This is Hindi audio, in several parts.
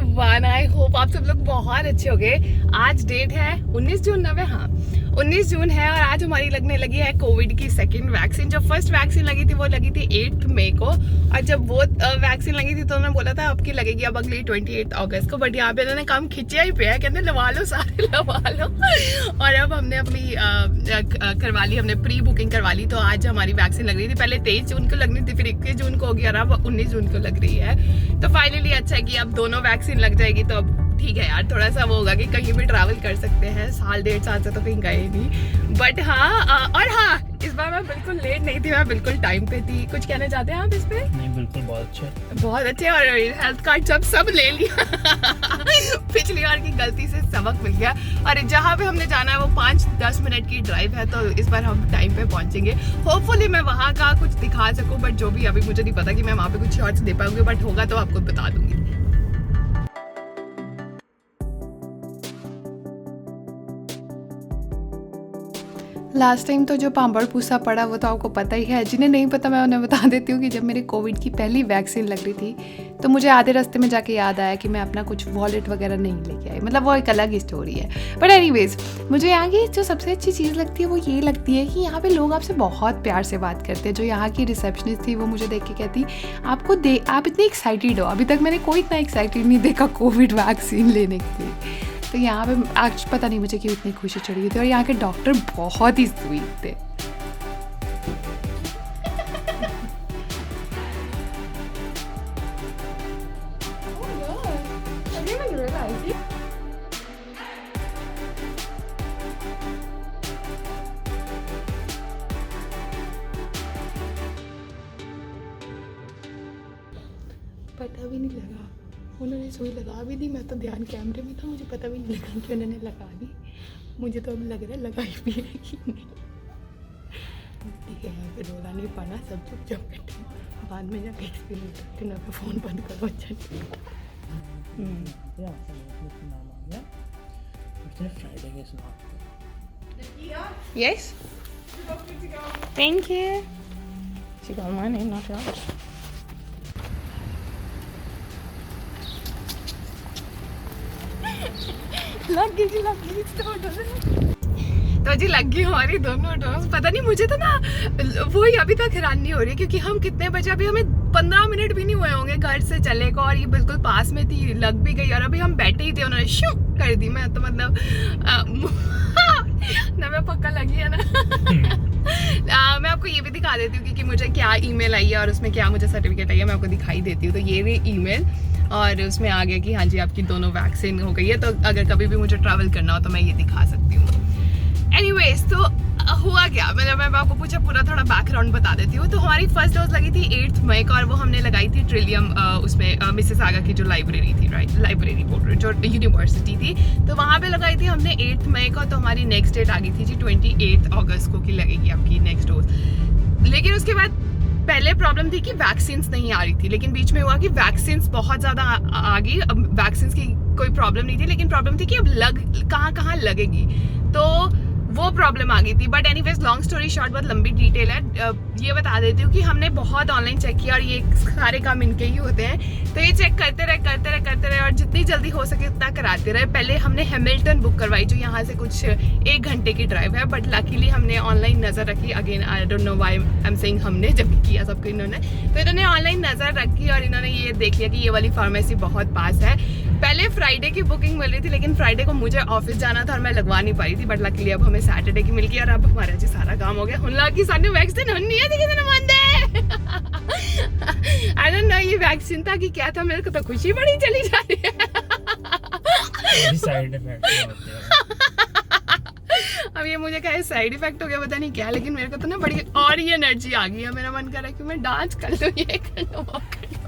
एवरीवन, आई होप आप सब लोग बहुत अच्छे हो गए। आज डेट है 19 जून ना? हाँ 19 जून है और आज हमारी लगने लगी है कोविड की सेकंड वैक्सीन। जो फर्स्ट वैक्सीन लगी थी वो लगी थी 8 मई को, और जब वो वैक्सीन लगी थी तो उन्होंने बोला था आपकी लगेगी अब अगली 28 अगस्त को। बट यहाँ पे उन्होंने काम खिंचा ही पे है, कहते लगा लो सारे लगा लो। और अब हमने अपनी करवा ली, हमने प्री बुकिंग करवा ली। तो आज हमारी वैक्सीन लग रही थी, पहले 23 जून को लगनी थी, फिर 21 जून को हो गया और अब 19 जून को लग रही है। तो फाइनली अच्छा है कि अब दोनों वैक्सीन लग जाएगी तो अब ठीक है यार, थोड़ा सा वो होगा कि कहीं भी ट्रैवल कर सकते हैं। साल डेढ़ साल से तो कहीं गए नहीं। बट हाँ और हाँ, इस बार मैं बिल्कुल लेट नहीं थी, मैं बिल्कुल टाइम पे थी। कुछ कहना चाहते हैं आप इस पे? नहीं, बिल्कुल बहुत अच्छे और हेल्थ कार्ड सब ले लिया। पिछली बार की गलती से सबक मिल गया। और जहाँ पे हमने जाना है वो 5-10 मिनट की ड्राइव है, तो इस बार हम टाइम पे पहुंचेंगे। होपफुली मैं वहाँ का कुछ दिखा सकूँ, बट जो भी अभी मुझे नहीं पता कि मैं वहाँ पे कुछ शॉर्ट्स दे पाऊंगी, बट होगा तो आपको बता दूंगी। लास्ट टाइम तो जो पांबड़ पूसा पड़ा वो तो आपको पता ही है। जिन्हें नहीं पता मैं उन्हें बता देती हूँ कि जब मेरे कोविड की पहली वैक्सीन लग रही थी तो मुझे आधे रास्ते में जाके याद आया कि मैं अपना कुछ वॉलेट वगैरह नहीं लेके आई। मतलब वो एक अलग ही स्टोरी है। बट एनीवेज, मुझे यहाँ की जो सबसे अच्छी चीज़ लगती है वो ये लगती है कि यहाँ पे लोग आपसे बहुत प्यार से बात करते हैं। जो यहाँ की रिसेप्शनिस्ट थी वो मुझे देख के कहती आप इतनी एक्साइटेड हो, अभी तक मैंने कोई इतना एक्साइटेड नहीं देखा कोविड वैक्सीन लेने के लिए। तो यहाँ पे आज पता नहीं मुझे क्यों इतनी खुशी चढ़ी हुई थी। और यहाँ के डॉक्टर बहुत ही स्वीट थे। पता भी नहीं लगा, उन्होंने सुई लगा भी दी। मैं तो ध्यान कैमरे में था, मुझे पता भी नहीं लगा कि उन्होंने लगा दी। मुझे तो अब लग रहा है लगाई भी है कि नहीं। ठीक है, यहाँ पे रोला नहीं पाना, सब चुपचाप बैठे। बाद में जाके एक्सपीरियंस करते ना, मैं फ़ोन बंद करो। अच्छा yes, thank you. She got my name, not yours. लग गई तो जी लग गई हमारी दोनों डोज। पता नहीं, मुझे तो ना वही अभी तक हैरान नहीं हो रही क्योंकि हम कितने बजे, अभी हमें 15 मिनट भी नहीं हुए होंगे घर से चले को, और ये बिल्कुल पास में थी, लग भी गई। और अभी हम बैठे ही थे, उन्होंने शू कर दी। मैं तो मतलब ना मैं पक्का लगी है ना। मैं आपको ये भी दिखा देती हूँ कि मुझे क्या ईमेल आई है और उसमें क्या मुझे सर्टिफिकेट आई है, मैं आपको दिखाई देती हूँ। तो ये भी ईमेल, और उसमें आ गया कि हाँ जी आपकी दोनों वैक्सीन हो गई है। तो अगर कभी भी मुझे ट्रैवल करना हो तो मैं ये दिखा सकती हूँ। एनीवेज, तो हुआ क्या, मतलब मैं आपको पूछा पूरा थोड़ा बैकग्राउंड बता देती हूँ। तो हमारी फर्स्ट डोज लगी थी 8 मई को, और वो हमने लगाई थी ट्रिलियम, उसमें मिसिसागा की जो लाइब्रेरी थी, राइट, लाइब्रेरी बोल रही, जो यूनिवर्सिटी थी, तो वहाँ पे लगाई थी हमने 8 मई को। तो हमारी नेक्स्ट डेट आ गई थी जी 28 अगस्त को कि लगेगी आपकी नेक्स्ट डोज। लेकिन उसके बाद पहले प्रॉब्लम थी कि वैक्सीन्स नहीं आ रही थी, लेकिन बीच में हुआ कि वैक्सीन्स बहुत ज़्यादा आ गई। अब वैक्सीन्स की कोई प्रॉब्लम नहीं थी, लेकिन प्रॉब्लम थी कि अब कहाँ लगेगी, तो वो प्रॉब्लम आ गई थी। But anyways, long story short, बहुत लंबी डिटेल है। ये बता देती हूँ कि हमने बहुत ऑनलाइन चेक किया, और ये सारे काम इनके ही होते हैं। तो ये चेक करते रहे और जितनी जल्दी हो सके उतना कराते रहे। पहले हमने हैमिल्टन बुक करवाई, जो यहाँ से कुछ 1 घंटे की ड्राइव है, बट लकीली हमने ऑनलाइन नज़र रखी। Again I don't know why I am saying हमने, जब किया सबको इन्होंने, तो इन्होंने ऑनलाइन नज़र रखी और इन्होंने ये देख लिया कि ये वाली फार्मेसी बहुत पास है। पहले फ्राइडे की बुकिंग मिल रही थी, लेकिन फ्राइडे को मुझे ऑफिस जाना था और मैं लगवा नहीं पाई थी। बट लकीली अब हमें सैटरडे की मिल गई, और अब हमारा जी सारा काम हो गया। की सारी वैक्सीन होनी है, किसी मंदे आई डोंट नो ये वैक्सीन था कि क्या था, मेरे को तो खुशी बड़ी चली जा रही है। साइड इफेक्ट होते हैं। अब ये मुझे क्या साइड इफेक्ट हो गया पता नहीं क्या, लेकिन मेरे को तो ना बड़ी और ही एनर्जी आ गई है। मेरा मन कर रहा है कि मैं डांस कर लूँ, ये कर लूँ, वो कर लूँ।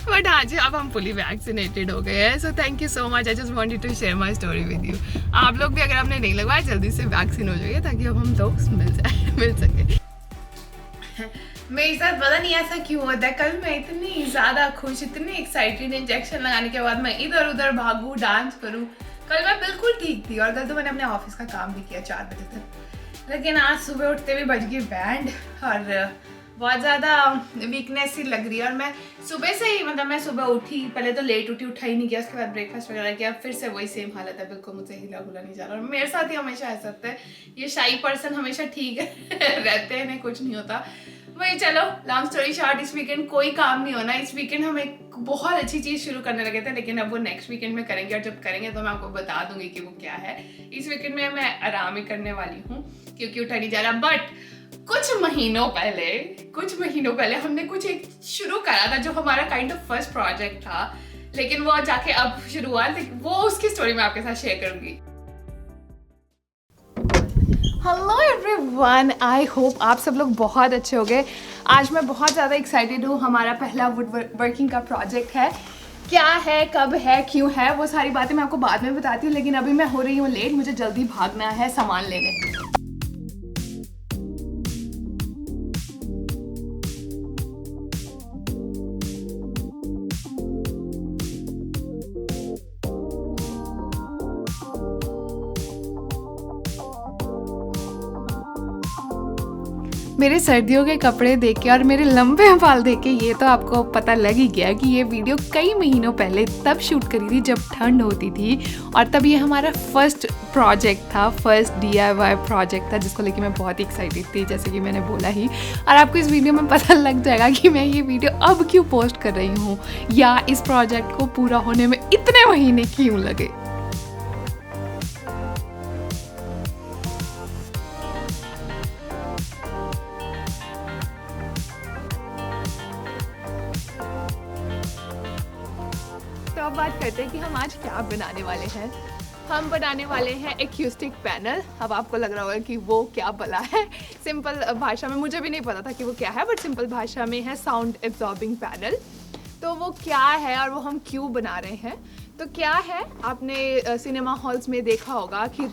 बट हाँ जी, अब हम फुली वैक्सीनेटेड हो गए हैं। So thank you so much. I just wanted to share my story with you. आप लोग भी अगर आपने नहीं लगवाया जल्दी से वैक्सीन हो जाइए, ताकि अब हम लोग मिल सके। मेरे साथ पता नहीं ऐसा क्यों होता है। कल मैं इतनी ज़्यादा खुश, इतनी एक्साइटेड, इंजेक्शन लगाने के बाद मैं इधर उधर भागूँ, डांस करूँ। कल मैं बिल्कुल ठीक थी, और कल तो मैंने अपने ऑफिस का काम भी किया 4 बजे तक। लेकिन आज सुबह उठते भी बज गई बैंड, और बहुत ज़्यादा वीकनेस सी लग रही है। और मैं सुबह से ही मतलब मैं सुबह उठी, पहले तो लेट उठी, उठा ही नहीं किया, उसके बाद ब्रेकफास्ट वगैरह किया, फिर से वही सेम हालत है, बिल्कुल मुझसे हिला भुला नहीं जा रहा। और मेरे साथ ही हमेशा ऐसा होता है, ये शाई पर्सन हमेशा ठीक रहते हैं, इन्हें कुछ नहीं होता। वही चलो, लॉन्ग स्टोरी शॉर्ट, इस वीकेंड कोई काम नहीं होना। इस वीकेंड हम एक बहुत अच्छी चीज़ शुरू करने लगे थे, लेकिन अब वो नेक्स्ट वीकेंड में करेंगे, और जब करेंगे तो मैं आपको बता दूंगी कि वो क्या है। इस वीकेंड में मैं आराम ही करने वाली हूँ क्योंकि उठा नहीं जा रहा। बट कुछ महीनों पहले हमने कुछ एक शुरू करा था जो हमारा काइंड ऑफ फर्स्ट प्रोजेक्ट था, लेकिन वो जाके अब शुरू हुआ, वो उसकी स्टोरी मैं आपके साथ शेयर करूंगी। हेलो एवरीवन, आई होप आप सब लोग बहुत अच्छे हो गए। आज मैं बहुत ज़्यादा एक्साइटेड हूँ। हमारा पहला वुड वर्किंग का प्रोजेक्ट है। क्या है, कब है, क्यों है, वो सारी बातें मैं आपको बाद में बताती हूँ, लेकिन अभी मैं हो रही हूँ लेट, मुझे जल्दी भागना है सामान लेने। मेरे सर्दियों के कपड़े देख के और मेरे लंबे बाल देख के ये तो आपको पता लग ही गया कि ये वीडियो कई महीनों पहले तब शूट करी थी जब ठंड होती थी, और तब ये हमारा फर्स्ट प्रोजेक्ट था, फर्स्ट DIY प्रोजेक्ट था, जिसको लेके मैं बहुत ही एक्साइटेड थी, जैसे कि मैंने बोला ही। और आपको इस वीडियो में पता लग जाएगा कि मैं ये वीडियो अब क्यों पोस्ट कर रही हूँ, या इस प्रोजेक्ट को पूरा होने में इतने महीने क्यों लगे। तो अब बात करते हैं कि हम आज क्या बनाने वाले हैं। हम बनाने वाले हैं एक्यूस्टिक पैनल। अब आपको लग रहा होगा कि वो क्या भला है। सिंपल भाषा में, मुझे भी नहीं पता था कि वो क्या है, बट सिंपल भाषा में है साउंड एब्जॉर्बिंग पैनल। तो वो क्या है और वो हम क्यों बना रहे हैं। तो क्या है, आपने सिनेमा हॉल्स में देखा होगा कि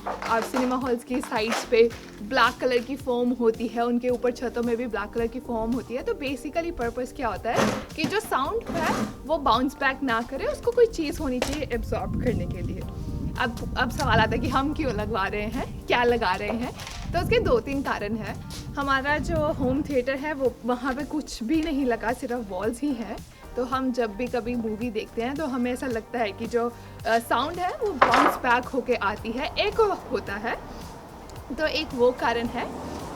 सिनेमा हॉल्स की साइड्स पे ब्लैक कलर की फोम होती है, उनके ऊपर छतों में भी ब्लैक कलर की फोम होती है। तो बेसिकली पर्पस क्या होता है कि जो साउंड है वो बाउंस बैक ना करे, उसको कोई चीज़ होनी चाहिए एब्जॉर्ब करने के लिए। अब सवाल आता है कि हम क्यों लगवा रहे हैं, क्या लगा रहे हैं। तो उसके 2-3 कारण हैं। हमारा जो होम थिएटर है वो वहाँ पे कुछ भी नहीं लगा, सिर्फ वॉल्स ही हैं। तो हम जब भी कभी मूवी देखते हैं तो हमें ऐसा लगता है कि जो साउंड है वो बाउंस बैक होके आती है, एक होता है। तो एक वो कारण है।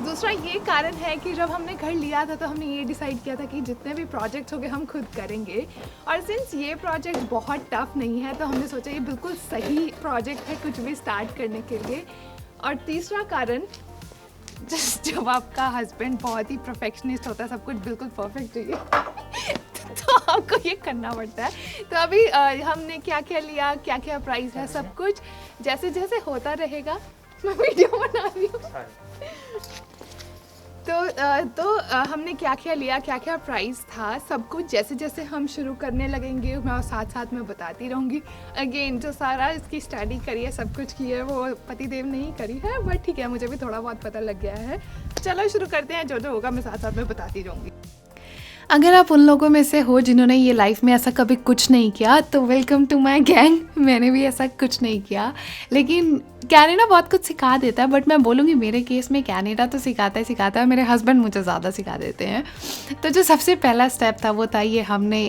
दूसरा ये कारण है कि जब हमने घर लिया था तो हमने ये डिसाइड किया था कि जितने भी प्रोजेक्ट्स होंगे हम खुद करेंगे, और सिंस ये प्रोजेक्ट बहुत टफ नहीं है तो हमने सोचा ये बिल्कुल सही प्रोजेक्ट है कुछ भी स्टार्ट करने के लिए। और तीसरा कारण, जब आपका हस्बैंड बहुत ही परफेक्शनिस्ट होता है, सब कुछ बिल्कुल परफेक्ट चाहिए तो आपको ये करना पड़ता है। तो अभी हमने क्या क्या लिया, क्या क्या प्राइस है, सब कुछ जैसे जैसे होता रहेगा। मैं वीडियो बना रही हूँ। तो हमने क्या क्या लिया, क्या क्या प्राइस था, सब कुछ जैसे जैसे हम शुरू करने लगेंगे मैं साथ साथ में बताती रहूँगी। अगेन जो सारा इसकी स्टडी करी है, सब कुछ की है, वो पतिदेव नहीं करी है, बट ठीक है, मुझे भी थोड़ा बहुत पता लग गया है। चलो शुरू करते हैं, जो जो होगा मैं साथ साथ में बताती रहूँगी। अगर आप उन लोगों में से हो जिन्होंने ये लाइफ में ऐसा कभी कुछ नहीं किया तो वेलकम टू माय गैंग। मैंने भी ऐसा कुछ नहीं किया, लेकिन कैनेडा बहुत कुछ सिखा देता है। बट मैं बोलूँगी मेरे केस में कैनेडा तो सिखाता है, मेरे हस्बैंड मुझे ज़्यादा सिखा देते हैं। तो जो सबसे पहला स्टेप था वो था ये, हमने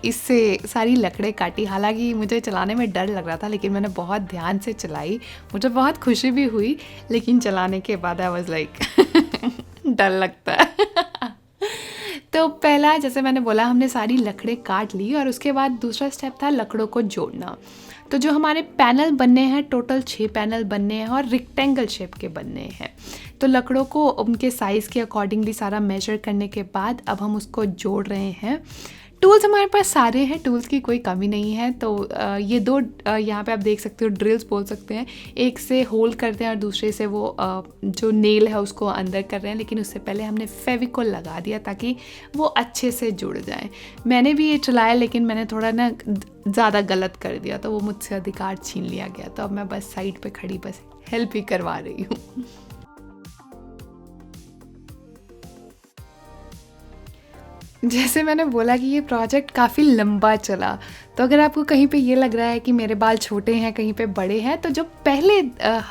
इससे सारी लकड़े काटी। हालांकि मुझे चलाने में डर लग रहा था, लेकिन मैंने बहुत ध्यान से चलाई, मुझे बहुत खुशी भी हुई, लेकिन चलाने के बाद आई वाज लाइक डर लगता है। तो पहला, जैसे मैंने बोला, हमने सारी लकड़ें काट ली, और उसके बाद दूसरा स्टेप था लकड़ों को जोड़ना। तो जो हमारे पैनल बनने हैं, टोटल 6 पैनल बनने हैं और रेक्टेंगल शेप के बनने हैं। तो लकड़ों को उनके साइज़ के अकॉर्डिंगली सारा मेजर करने के बाद अब हम उसको जोड़ रहे हैं। टूल्स हमारे पास सारे हैं, टूल्स की कोई कमी नहीं है। तो ये 2 यहाँ पे आप देख सकते हो, ड्रिल्स बोल सकते हैं। एक से होल करते हैं और दूसरे से वो जो नेल है उसको अंदर कर रहे हैं, लेकिन उससे पहले हमने फेविकोल लगा दिया ताकि वो अच्छे से जुड़ जाए। मैंने भी ये चलाया, लेकिन मैंने थोड़ा ना ज़्यादा गलत कर दिया, तो वो मुझसे अधिकार छीन लिया गया। तो अब मैं बस साइड पे खड़ी बस हेल्प ही करवा रही हूँ। जैसे मैंने बोला कि ये प्रोजेक्ट काफ़ी लंबा चला, तो अगर आपको कहीं पे ये लग रहा है कि मेरे बाल छोटे हैं कहीं पे बड़े हैं, तो जो पहले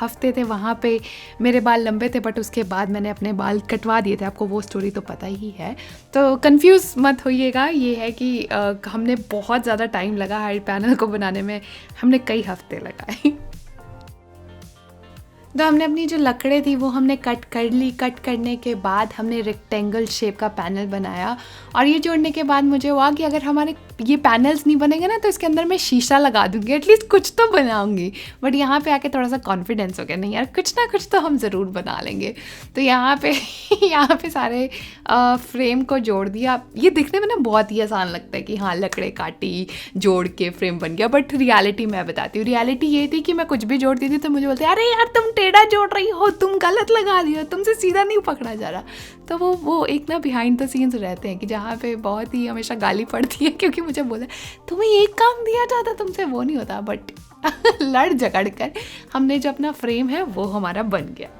हफ्ते थे वहाँ पे मेरे बाल लंबे थे, बट उसके बाद मैंने अपने बाल कटवा दिए थे। आपको वो स्टोरी तो पता ही है, तो कंफ्यूज मत होइएगा। ये है कि हमने बहुत ज़्यादा टाइम लगा हाइर पैनल को बनाने में, हमने कई हफ्ते लगाए। तो हमने अपनी जो लकड़े थी वो हमने कट कर ली। कट करने के बाद हमने रेक्टेंगल शेप का पैनल बनाया, और ये जोड़ने के बाद मुझे हुआ कि अगर हमारे ये पैनल्स नहीं बनेंगे ना, तो इसके अंदर मैं शीशा लगा दूंगी, एटलीस्ट कुछ तो बनाऊंगी। बट यहाँ पे आके थोड़ा सा कॉन्फिडेंस हो गया, नहीं यार कुछ ना कुछ तो हम ज़रूर बना लेंगे। तो यहाँ पे यहाँ पे सारे फ्रेम को जोड़ दिया। ये दिखने में ना बहुत ही आसान लगता है कि हाँ लकड़े काटी जोड़ के फ्रेम बन गया, बट रियलिटी मैं बताती हूँ। रियलिटी ये थी कि मैं कुछ भी जोड़ती थी तो मुझे बोलते अरे यार तुम टेढ़ा जोड़ रही हो, तुम गलत लगा रही हो, तुमसे सीधा नहीं पकड़ा जा रहा। तो वो एक ना बिहाइंड द सीन्स रहते हैं कि जहाँ पे बहुत ही हमेशा गाली पड़ती है, क्योंकि मुझे बोला तुम्हें एक काम दिया जाता तुमसे वो नहीं होता। बट लड़ झगड़ कर हमने जो अपना फ्रेम है वो हमारा बन गया।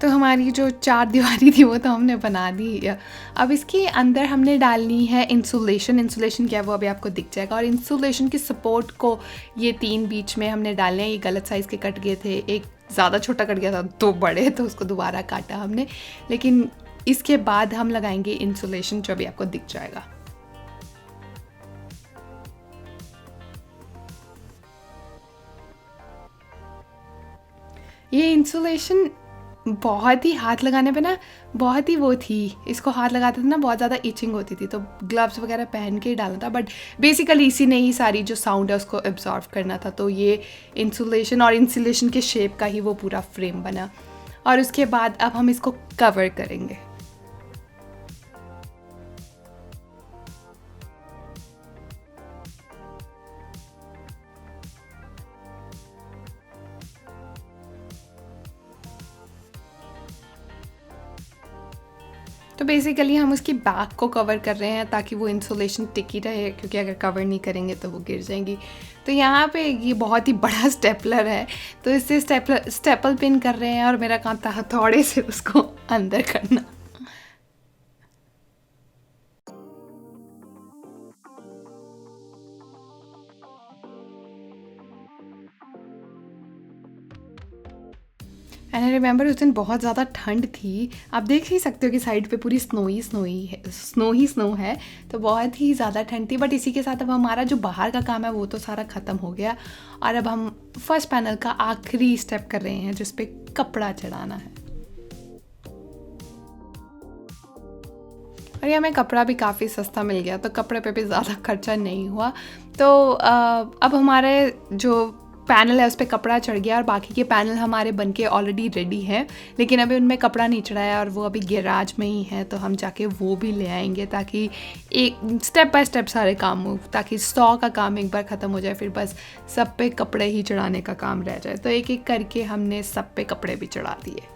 तो हमारी जो चार दीवारी थी वो तो हमने बना दी। अब इसके अंदर हमने डालनी है इंसुलेशन। इंसुलेशन क्या है वो अभी आपको दिख जाएगा। और इंसुलेशन की सपोर्ट को ये 3 बीच में हमने डालने हैं। ये गलत साइज़ के कट गए थे, एक ज़्यादा छोटा कट गया था, 2 बड़े, तो उसको दोबारा काटा हमने। लेकिन इसके बाद हम लगाएंगे इंसुलेशन जो अभी आपको दिख जाएगा। ये इंसुलेशन बहुत ही हाथ लगाने पे ना बहुत ही वो थी, इसको हाथ लगाते थे ना बहुत ज़्यादा इचिंग होती थी, तो ग्लव्स वगैरह पहन के ही डालना था। बट बेसिकली इसी ने ही सारी जो साउंड है उसको एब्जॉर्व करना था। तो ये इंसुलेशन और इंसुलेशन के शेप का ही वो पूरा फ्रेम बना। और उसके बाद अब हम इसको कवर करेंगे। तो बेसिकली हम उसकी बैक को कवर कर रहे हैं ताकि वो इंसुलेशन टिकी रहे, क्योंकि अगर कवर नहीं करेंगे तो वो गिर जाएंगी। तो यहाँ पे ये बहुत ही बड़ा स्टेपलर है, तो इससे स्टेपल पिन कर रहे हैं, और मेरा काम था हथौड़े से उसको अंदर करना। एंड आई रिमेंबर उस दिन बहुत ज़्यादा ठंड थी। आप देख ही सकते हो कि साइड पे पूरी स्नो है, तो बहुत ही ज़्यादा ठंड थी। बट इसी के साथ अब हमारा जो बाहर का काम है वो तो सारा ख़त्म हो गया, और अब हम फर्स्ट पैनल का आखिरी स्टेप कर रहे हैं जिस पे कपड़ा चढ़ाना है। और ये हमें कपड़ा भी काफ़ी सस्ता मिल गया, तो कपड़े पे भी ज़्यादा खर्चा नहीं हुआ। तो अब हमारे जो पैनल है उस पर कपड़ा चढ़ गया, और बाकी के पैनल हमारे बनके ऑलरेडी रेडी हैं, लेकिन अभी उनमें कपड़ा नहीं चढ़ाया और वो अभी गैराज में ही है। तो हम जाके वो भी ले आएंगे ताकि एक स्टेप बाय स्टेप सारे काम हो, ताकि 100 का काम एक बार ख़त्म हो जाए, फिर बस सब पे कपड़े ही चढ़ाने का काम रह जाए। तो एक एक करके हमने सब पे कपड़े भी चढ़ा दिए।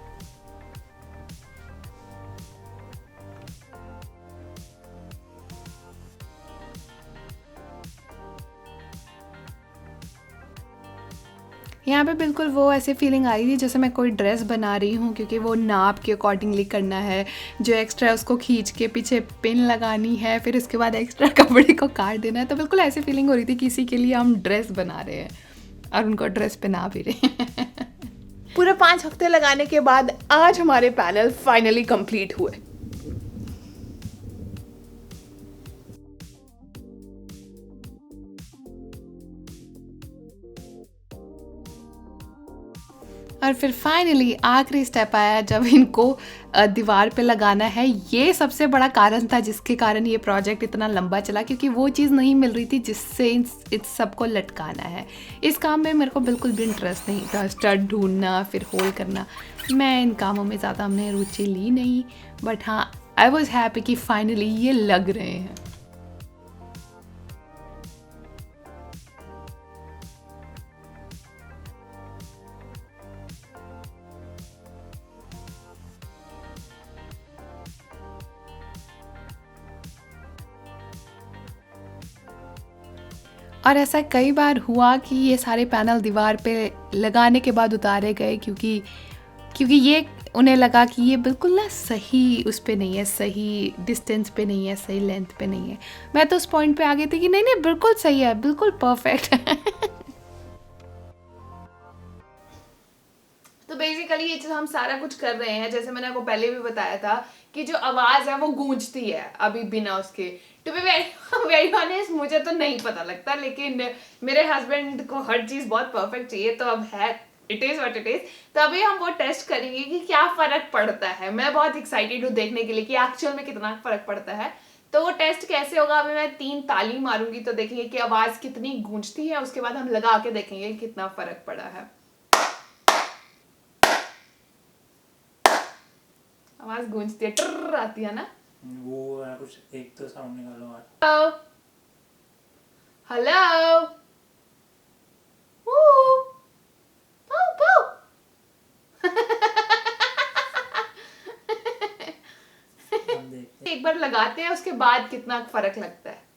यहाँ पे बिल्कुल वो ऐसे फीलिंग आ रही थी जैसे मैं कोई ड्रेस बना रही हूँ, क्योंकि वो नाप के अकॉर्डिंगली करना है। जो एक्स्ट्रा है उसको खींच के पीछे पिन लगानी है, फिर उसके बाद एक्स्ट्रा कपड़े को काट देना है। तो बिल्कुल ऐसी फीलिंग हो रही थी किसी के लिए हम ड्रेस बना रहे हैं और उनको ड्रेस पहना भी रहे हैं। पूरा 5 हफ्ते लगाने के बाद आज हमारे पैनल फाइनली कंप्लीट हुए। और फिर फाइनली आखिरी स्टेप आया जब इनको दीवार पे लगाना है। ये सबसे बड़ा कारण था जिसके कारण ये प्रोजेक्ट इतना लंबा चला, क्योंकि वो चीज़ नहीं मिल रही थी जिससे इस सबको लटकाना है। इस काम में मेरे को बिल्कुल भी इंटरेस्ट नहीं था, स्टड ढूंढना फिर होल करना, मैं इन कामों में ज़्यादा हमने रुचि ली नहीं। बट हाँ, आई वॉज हैप्पी कि फाइनली ये लग रहे हैं। और ऐसा कई बार हुआ कि ये सारे पैनल दीवार पे लगाने के बाद उतारे गए क्योंकि ये उन्हें लगा कि ये बिल्कुल ना सही उस पे नहीं है, सही डिस्टेंस पे नहीं है, सही लेंथ पे नहीं है। मैं तो उस पॉइंट पे आ गई थी कि नहीं नहीं बिल्कुल सही है, बिल्कुल परफेक्ट है। तो बेसिकली ये चीज़ हम सारा कुछ कर रहे हैं, जैसे मैंने आपको पहले भी बताया था कि जो आवाज़ है वो गूंजती है अभी बिना उसके। टू बी वेरी ऑनेस्ट मुझे तो नहीं पता लगता, लेकिन मेरे हस्बैंड को हर चीज़ बहुत परफेक्ट चाहिए, तो अब है it is what it is. तो अभी हम वो टेस्ट करेंगे कि क्या फ़र्क पड़ता है। मैं बहुत एक्साइटेड हूँ देखने के लिए कि एक्चुअल में कितना फ़र्क पड़ता है। तो वो टेस्ट कैसे होगा, अभी मैं 3 ताली मारूंगी तो देखेंगे कि आवाज़ कितनी गूंजती है, उसके बाद हम लगा के देखेंगे कितना फ़र्क पड़ा है। आवाज गूंजती है, ट्र आती है ना। वो कुछ एक तो साउंड निकालो यार। हेलो हम देखते एक बार लगाते हैं उसके बाद कितना फर्क लगता है।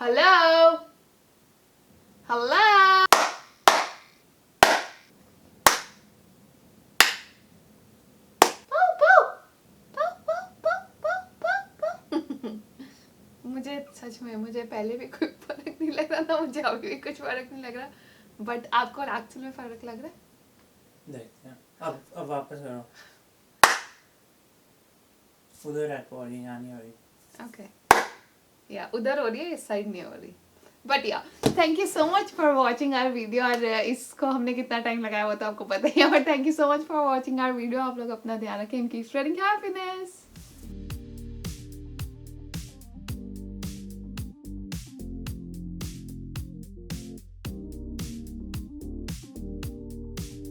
हेलो हेलो मुझे सच में मुझे पहले भी कोई फर्क नहीं लग रहा था, मुझे अभी भी कुछ फर्क नहीं लग रहा, बट आपको एक्चुअल में फर्क लग रहा है। देखते हैं। अब वापस करो। उधर रखो और यहाँ नहीं हो रही। ओके या उधर हो रही है, इस साइड नहीं हो रही। But yeah thank you so much for watching our video. और इसको हमने कितना टाइम लगाया वो तो आपको पता ही है, but thank you so much for watching our video. आप लोग अपना ध्यान रखें, कीप स्प्रेडिंग हैप्पीनेस।